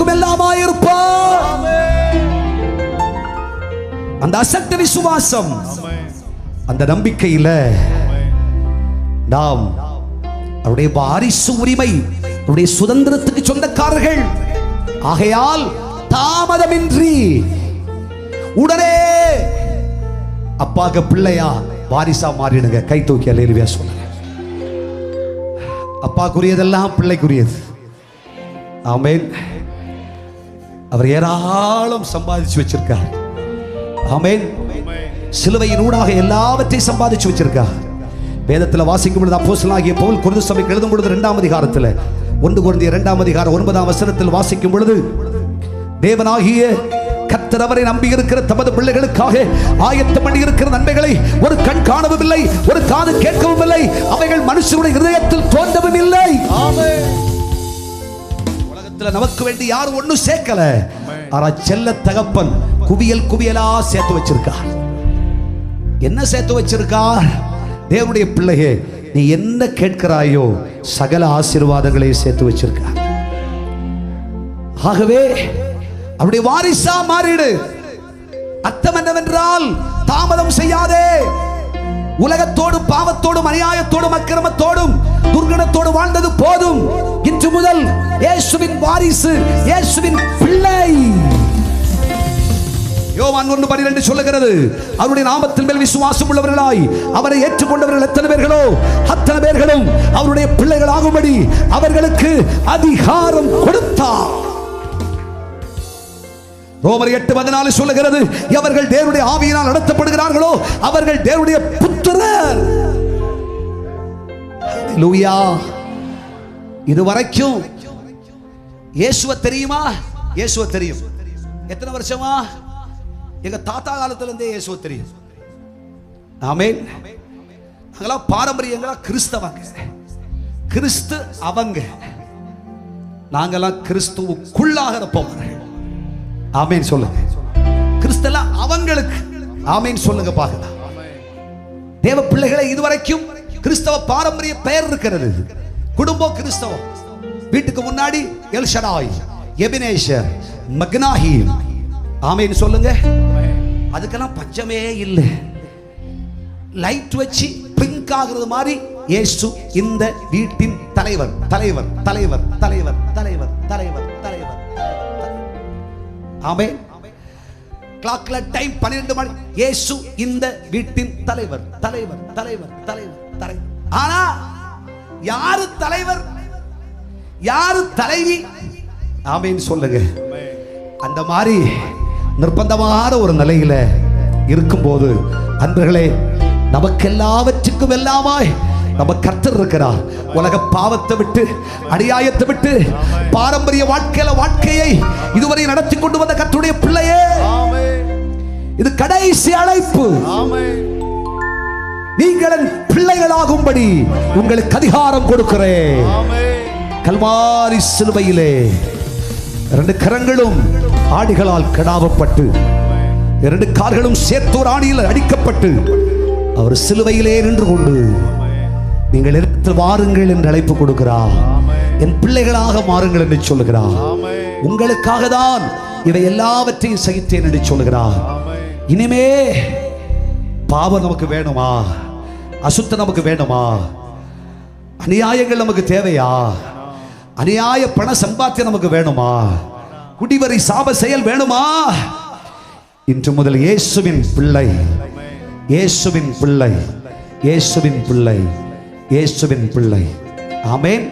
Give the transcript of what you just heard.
காலத்துக்கும் எல்லாமாய் இருப்பார். அந்த அசட்ட விசுவாசம், அந்த நம்பிக்கையில நாம் அவருடைய வாரிசு உரிமை, அவருடைய சுதந்திரத்துக்கு சொந்தக்காரர்கள். ஆகையால் தாமதமின்றி உடனே அப்பாக்கு பிள்ளையா வாரிசா மாறிடுங்க. கை தூக்கி அல்லேலூயா சொல்லுங்க. அப்பாக்குரியதெல்லாம் பிள்ளைக்குரியது. ஆமென். அவர் ஏராளம் சம்பாதிச்சு வச்சிருக்கார். ஆமென். சிலுவையின் ஊடாக எல்லாவற்றையும் சம்பாதிச்சு வச்சிருக்கார். வேதத்தில் வாசிக்கும் பொழுது அப்போஸ்தலனாகிய பவுல் கொரிந்து சபைக்கு எழுதும் பொழுது 2ஆம் அதிகாரத்தில் 1 கொரிந்தியர் 2ஆம் அதிகாரம் 9ஆம் வசனத்தில் வாசிக்கும் பொழுது, தேவனாகிய கர்த்தர் அவரை நம்பி இருக்கிற தமது பிள்ளைகளுக்காக ஆயத்தம் பண்ணி இருக்கிற நன்மைகளை ஒரு கண் காணவும் இல்லை, ஒரு காது கேட்கவும் இல்லை, அவைகள் மனுஷனுடைய இதயத்தில் தோன்றவும் இல்லை. உலகத்தில் நமக்கு வேண்டி யாரும் ஒன்னும் சேர்க்கல. ஆனா செல்ல தகப்பன் குவியல் குவியலா சேர்த்து வச்சிருக்கார். என்ன சேர்த்து வச்சிருக்கார்? தேவனுடைய பிள்ளையே, நீ என்ன கேட்கிறாயோ சகல ஆசீர்வாதங்களை சேர்த்து வச்சிருக்கார். ஆகவே அவருடைய வாரிசா மாறிடு. அர்த்தம் என்னவென்றால், தாமதம் செய்யாதே. உலகத்தோடும் பாவத்தோடும் அநியாயத்தோடும் அக்கிரமத்தோடும் துர்குணத்தோடு வாழ்ந்தது போதும். இன்று முதல் இயேசுவின் வாரிசு, இயேசுவின் பிள்ளை. யோவான் 1:12 சொல்லுகிறது, அவருடைய நாமத்தின் மேல் விசுவாசம் உள்ளவர்களாய் அவரை ஏற்றுக்கொண்டவர்கள் எத்தனை பேர்களோ அத்தனை பேர்களும் அவருடைய பிள்ளைகள் ஆகும்படி அவர்களுக்கு அதிகாரம் கொடுத்தார். ரோமர் 8:14 சொல்லுகிறது, அவர்கள் தேவனுடைய ஆவியினால் நடத்தப்படுகிறார்களோ அவர்கள் தேவனுடைய புத்திரர். ஹல்லேலூயா. இதுவரைக்கும் இயேசுவை தெரியுமா? இயேசுவை தெரியும். எத்தனை வருஷமா? எங்க தாத்தா காலத்துல இருந்தே இயேசுவை தெரியும். ஆமென். நாங்களாம் பாரம்பரியங்களா கிறிஸ்தவங்க. கிறிஸ்து அவங்க, நாங்கெல்லாம் கிறிஸ்துவுக்குள்ளாக இருப்பவர்கள். ஆமென் சொல்லுங்க. கிறிஸ்தெல்லாம் அவங்களுக்கு. ஆமென் சொல்லுங்க பார்க்கலாம். தேவ பிள்ளைகளை இதுவரைக்கும் கிறிஸ்தவ பாரம்பரிய பெயர் இருக்கிறது. குடும்பம் கிறிஸ்தவம். வீட்டுக்கு முன்னாடி எல் ஷடாய், எபினேஷர், மக்னாஹீம். ஆமென் சொல்லுங்க. அதுக்கெல்லாம் பஞ்சமே இல்லை. லைட் வச்சு பிங்க் ஆகிறது மாதிரி இயேசு இந்த வீட்டின் தலைவர், தலைவர், தலைவர், தலைவர், தலைவர், தலைவர், தலைவர். ஆமென். கிளாக்ல டைம் 12 மணி. இயேசு இந்த வீட்டின் தலைவர், தலைவர், தலைவர், தலைவர், தலைவர். ஆனா யாரு தலைவர், யாரு தலைவி? ஆமென் சொல்லுங்க. அந்த மாதிரி நிர்பந்தமான ஒரு நிலையில இருக்கும்போது, அன்பர்களே, நமக்கு எல்லாவற்றுக்கும் எல்லாமாய் நம்ம கர்த்தர் இருக்கிறார். உலக பாவத்தை விட்டு, அநியாயத்தை விட்டு, பாரம்பரிய வாழ்க்கையை இதுவரை நடத்தி கொண்டு வந்த கர்த்தருடைய பிள்ளையே, இது கடைசி அழைப்பு. நீங்கள் பிள்ளைகளாகும்படி உங்களுக்கு அதிகாரம் கொடுக்கிறேன். கல்வாரி சிலுவையிலே 2 கரங்களும் ஆடிகளால் கடாவப்பட்டு, 2 கால்களும் சேத்தோர் ஆணியில் அடிக்கப்பட்டு, அவர் சிலுவையிலே நின்று கொண்டு, நீங்கள் இடத்தில் வாருங்கள் என்று அழைப்பு கொடுக்கிறார். என் பிள்ளைகளாக மாறுங்கள் என்று சொல்லுகிறார். உங்களுக்காக தான் இவை எல்லாவற்றையும் சகித்தேன் என்று சொல்லுகிறார். இனிமே பாவம் நமக்கு வேணுமா? அசுத்தம் நமக்கு வேணுமா? அநியாயங்கள் நமக்கு தேவையா? அநியாய பண சம்பாத்தியம் நமக்கு வேணுமா? குடிவரி சாப செயல் வேணுமா? இன்று முதல் இயேசுவின் பிள்ளை, இயேசுவின் பிள்ளை, இயேசுவின் பிள்ளை, இயேசுவின் பிள்ளை. ஆமென்.